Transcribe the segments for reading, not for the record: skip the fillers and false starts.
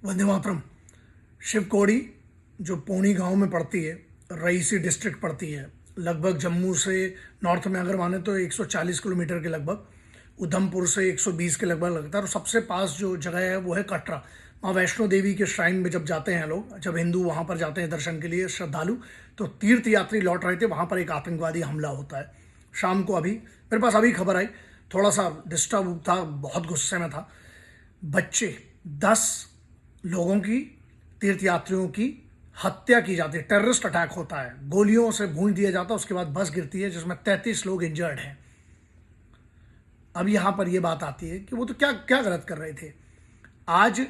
वंदे मातरम। शिवकोड़ी जो पौनी गांव में पड़ती है, रईसी डिस्ट्रिक्ट पड़ती है, लगभग जम्मू से नॉर्थ में अगर माने तो 140 किलोमीटर के लगभग, उधमपुर से 120 के लगभग लगता है। और सबसे पास जो जगह है वो है कटरा। माँ वैष्णो देवी के श्राइन में जब जाते हैं लोग, जब हिंदू वहाँ पर जाते हैं दर्शन के लिए श्रद्धालु, तो तीर्थ यात्री लौट रहे थे, वहाँ पर एक आतंकवादी हमला होता है शाम को। अभी मेरे पास अभी खबर आई, थोड़ा सा डिस्टर्ब था, बहुत गुस्से में था। बच्चे 10 लोगों की, तीर्थयात्रियों की हत्या की जाती है, टेररिस्ट अटैक होता है, गोलियों से भून दिया जाता है, उसके बाद बस गिरती है जिसमें 33 लोग इंजर्ड हैं। अब यहां पर यह बात आती है कि वो तो क्या क्या गलत कर रहे थे। आज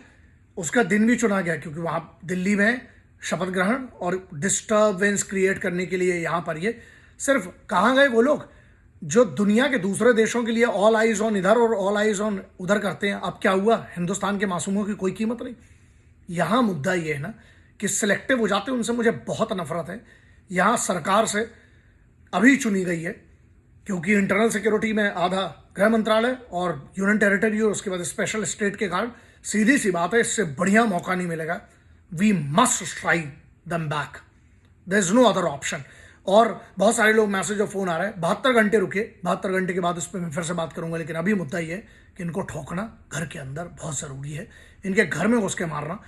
उसका दिन भी चुना गया क्योंकि वहां दिल्ली में शपथ ग्रहण और डिस्टर्बेंस क्रिएट करने के लिए यहां पर ये सिर्फ कहाँ गए वो लोग जो दुनिया के दूसरे देशों के लिए ऑल आइज ऑन इधर और ऑल आइज ऑन उधर करते हैं। अब क्या हुआ, हिंदुस्तान के मासूमों की कोई कीमत नहीं। यहां मुद्दा ये है ना कि सिलेक्टिव हो जाते हैं, उनसे मुझे बहुत नफरत है। यहां सरकार से अभी चुनी गई है क्योंकि इंटरनल सिक्योरिटी में आधा गृह मंत्रालय और यूनियन टेरिटरी और उसके बाद स्पेशल स्टेट के कारण सीधी सी बात है, इससे बढ़िया मौका नहीं मिलेगा। We must strike them back, there is no other option. और बहुत सारे लोग मैसेज और फोन आ रहा है, 72 घंटे रुके, 72 घंटे के बाद उस पर मैं फिर से बात करूंगा। लेकिन अभी मुद्दा ये है कि इनको ठोकना घर के अंदर बहुत ज़रूरी है, इनके घर में घुस के मारना।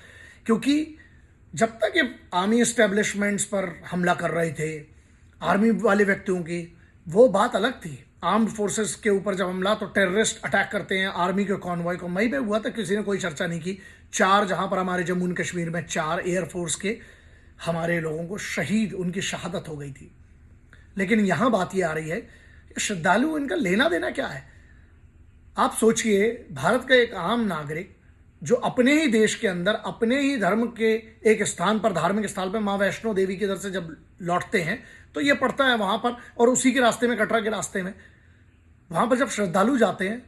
क्योंकि जब तक ये आर्मी एस्टेब्लिशमेंट्स पर हमला कर रहे थे, आर्मी वाले व्यक्तियों की, वो बात अलग थी। आर्म्ड फोर्सेस के ऊपर जब हमला तो टेररिस्ट अटैक करते हैं आर्मी के कॉन्वॉय को। मई में हुआ था, किसी ने कोई चर्चा नहीं की। 4 जहां पर हमारे जम्मू एंड कश्मीर में 4 एयरफोर्स के हमारे लोगों को शहीद, उनकी शहादत हो गई थी। लेकिन यहां बात यह आ रही है कि श्रद्धालु, इनका लेना देना क्या है। आप सोचिए, भारत का एक आम नागरिक जो अपने ही देश के अंदर अपने ही धर्म के एक स्थान पर, धार्मिक स्थल पर, माँ वैष्णो देवी की तरफ से जब लौटते हैं तो ये पड़ता है वहां पर, और उसी के रास्ते में, कटरा के रास्ते में, वहां पर जब श्रद्धालु जाते हैं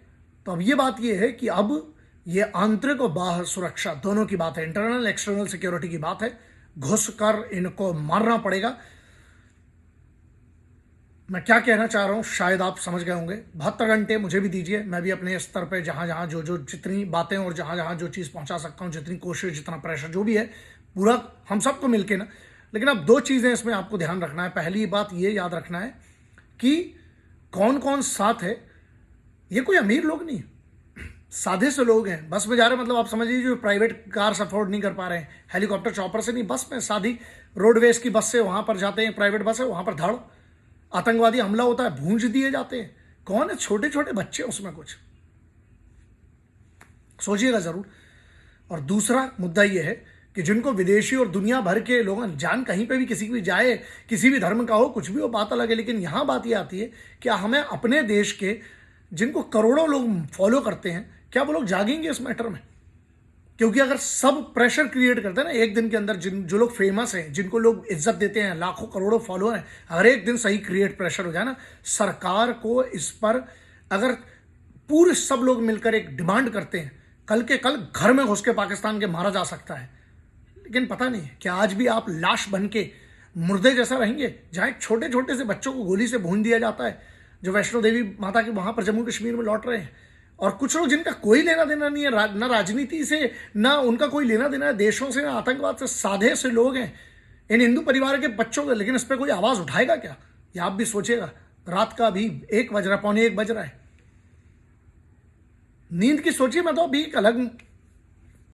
तो अब ये बात ये है कि अब ये आंतरिक और बाह्य सुरक्षा दोनों की बात है, इंटरनल एक्सटर्नल सिक्योरिटी की बात है। घुसकर इनको मारना पड़ेगा। मैं क्या कहना चाह रहा हूं शायद आप समझ गए होंगे। 72 घंटे मुझे भी दीजिए, मैं भी अपने स्तर पे जहां जहां जो जितनी बातें और जहां जहां जो चीज़ पहुंचा सकता हूं, जितनी कोशिश, जितना प्रेशर जो भी है, पूरा हम सबको मिलके ना। लेकिन अब 2 चीज़ें इसमें आपको ध्यान रखना है। पहली बात ये याद रखना है कि कौन कौन साथ है। ये कोई अमीर लोग नहीं, साधे से लोग हैं। बस में जा रहे हैं, मतलब आप समझ लीजिए जो प्राइवेट कार अफोर्ड नहीं कर पा रहे हैं, हेलीकॉप्टर चॉपर से नहीं, बस में सादी रोडवेज की बस से वहां पर जाते हैं, प्राइवेट बस है, वहां पर धड़ आतंकवादी हमला होता है, भूंज दिए जाते हैं। कौन है? छोटे छोटे बच्चे उसमें, कुछ सोचिएगा जरूर। और दूसरा मुद्दा यह है कि जिनको विदेशी और दुनिया भर के लोग, जान कहीं पे भी किसी की भी जाए, किसी भी धर्म का हो, कुछ भी हो, बात अलग है। लेकिन यहां बात यह आती है कि हमें अपने देश के जिनको करोड़ों लोग फॉलो करते हैं, क्या वो लोग जागेंगे इस मैटर में? क्योंकि अगर सब प्रेशर क्रिएट करते हैं ना एक दिन के अंदर, जो लोग फेमस हैं, जिनको लोग इज्जत देते हैं, लाखों करोड़ों फॉलोअर हैं, अगर एक दिन सही क्रिएट प्रेशर हो जाए ना, सरकार को इस पर अगर पूरे सब लोग मिलकर एक डिमांड करते हैं, कल के कल घर में घुस के पाकिस्तान के मारा जा सकता है। लेकिन पता नहीं क्या आज भी आप लाश बन के मुर्दे जैसा रहेंगे, जहां एक छोटे छोटे से बच्चों को गोली से भून दिया जाता है, जो वैष्णो देवी माता के वहां पर जम्मू कश्मीर में लौट रहे हैं। और कुछ लोग जिनका कोई लेना देना नहीं है, ना राजनीति से, ना उनका कोई लेना देना है देशों से, ना आतंकवाद से, साधे से लोग हैं, इन हिंदू परिवार के बच्चों के। लेकिन इस पर कोई आवाज उठाएगा क्या, ये आप भी सोचिएगा। रात का अभी 1 बज रहा, 1:45 बज रहा है। नींद की सोचिए, मैं तो अभी एक अलग